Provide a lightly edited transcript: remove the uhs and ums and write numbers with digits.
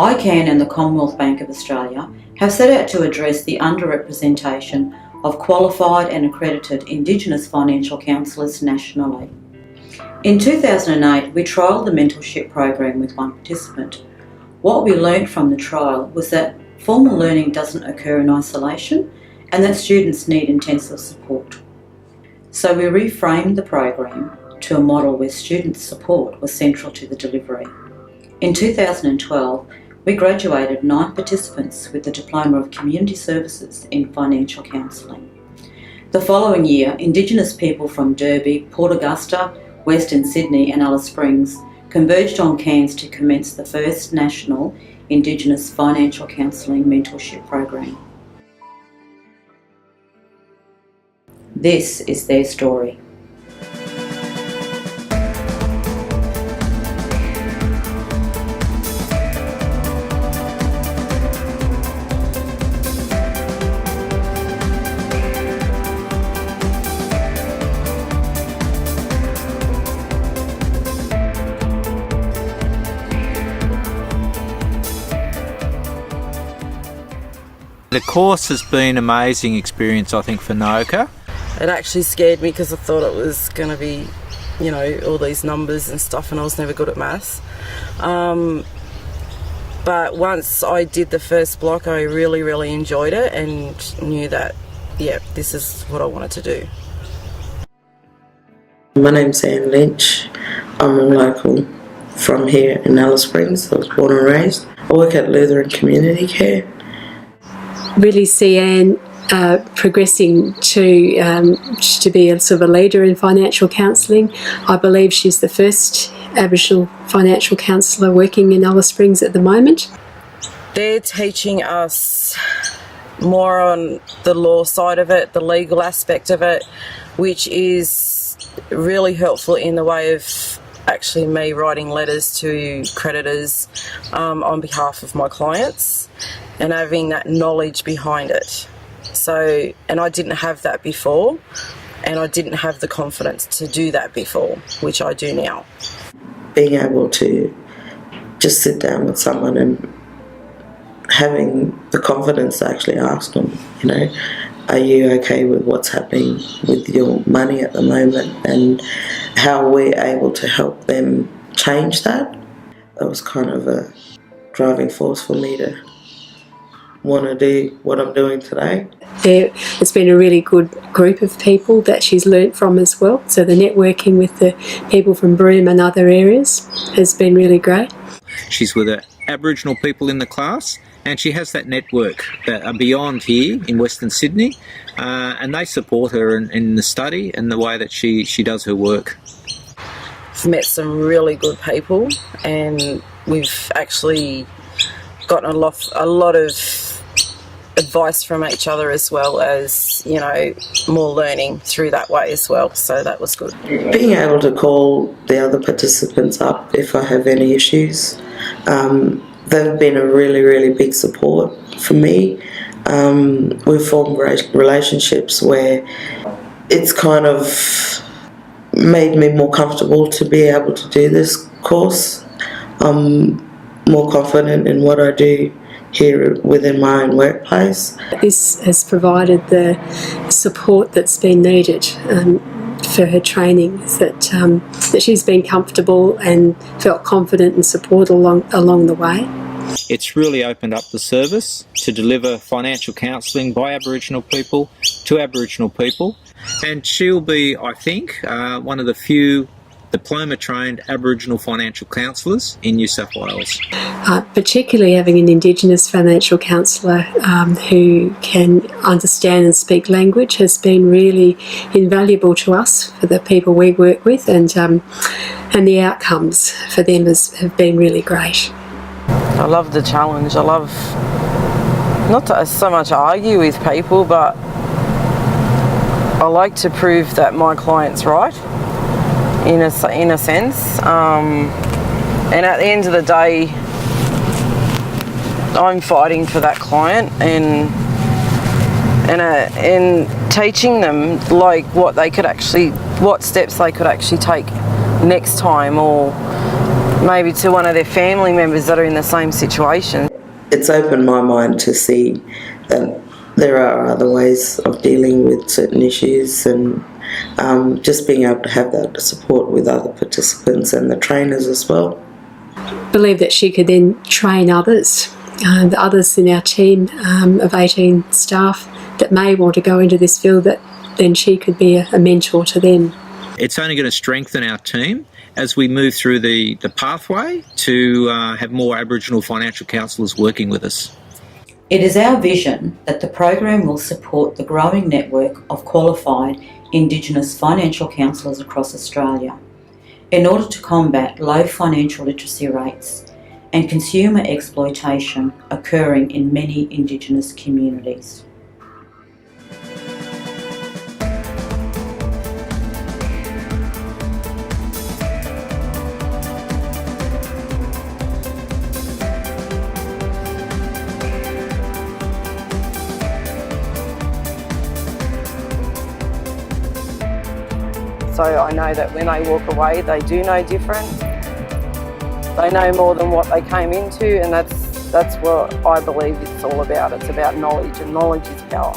ICANN and the Commonwealth Bank of Australia have set out to address the underrepresentation of qualified and accredited Indigenous financial counsellors nationally. In 2008, we trialled the mentorship program with one participant. What we learned from the trial was that formal learning doesn't occur in isolation and that students need intensive support. So we reframed the program to a model where student support was central to the delivery. In 2012, we graduated 9 participants with the Diploma of Community Services in Financial Counselling. The following year, Indigenous people from Derby, Port Augusta, Western Sydney and Alice Springs converged on Cairns to commence the first national Indigenous Financial Counselling Mentorship Program. This is their story. The course has been an amazing experience, I think, for Noka. It actually scared me because I thought it was going to be, all these numbers and stuff, and I was never good at maths. But once I did the first block, I really, really enjoyed it and knew that, this is what I wanted to do. My name's Anne Lynch. I'm a local from here in Alice Springs. I was born and raised. I work at Lutheran Community Care. Really see Anne progressing to be a sort of a leader in financial counselling. I believe she's the first Aboriginal financial counsellor working in Alice Springs at the moment. They're teaching us more on the law side of it, the legal aspect of it, which is really helpful in the way of actually me writing letters to creditors on behalf of my clients and having that knowledge behind it. So, and I didn't have that before, and I didn't have the confidence to do that before, which I do now. Being able to just sit down with someone and having the confidence to actually ask them, are you okay with what's happening with your money at the moment, and how we're able to help them change that. That was kind of a driving force for me to want to do what I'm doing today. It's been a really good group of people that she's learnt from as well. So the networking with the people from Broome and other areas has been really great. She's with the Aboriginal people in the class, and she has that network that are beyond here in Western Sydney, and they support her in the study and the way that she does her work. I've met some really good people, and we've actually gotten a lot of advice from each other, as well as, more learning through that way as well. So that was good. Being able to call the other participants up if I have any issues, they've been a really, really big support for me. We've formed relationships where it's kind of made me more comfortable to be able to do this course. I'm more confident in what I do here within my own workplace. This has provided the support that's been needed for her training, that she's been comfortable and felt confident and support along the way. It's really opened up the service to deliver financial counselling by Aboriginal people to Aboriginal people, and she'll be, I think, one of the few diploma-trained Aboriginal financial counsellors in New South Wales. Particularly having an Indigenous financial counsellor who can understand and speak language has been really invaluable to us, for the people we work with, and the outcomes for them have been really great. I love the challenge. I love not to so much argue with people, but I like to prove that my client's right, in a sense. And at the end of the day, I'm fighting for that client and teaching them what steps they could actually take next time, or maybe to one of their family members that are in the same situation. It's opened my mind to see that there are other ways of dealing with certain issues, and just being able to have that support with other participants and the trainers as well. Believe that she could then train others, the others in our team of 18 staff that may want to go into this field, that then she could be a mentor to them. It's only going to strengthen our team as we move through the pathway to have more Aboriginal financial counsellors working with us. It is our vision that the program will support the growing network of qualified Indigenous financial counsellors across Australia in order to combat low financial literacy rates and consumer exploitation occurring in many Indigenous communities. So I know that when they walk away, they do know different. They know more than what they came into, and that's what I believe it's all about. It's about knowledge, and knowledge is power.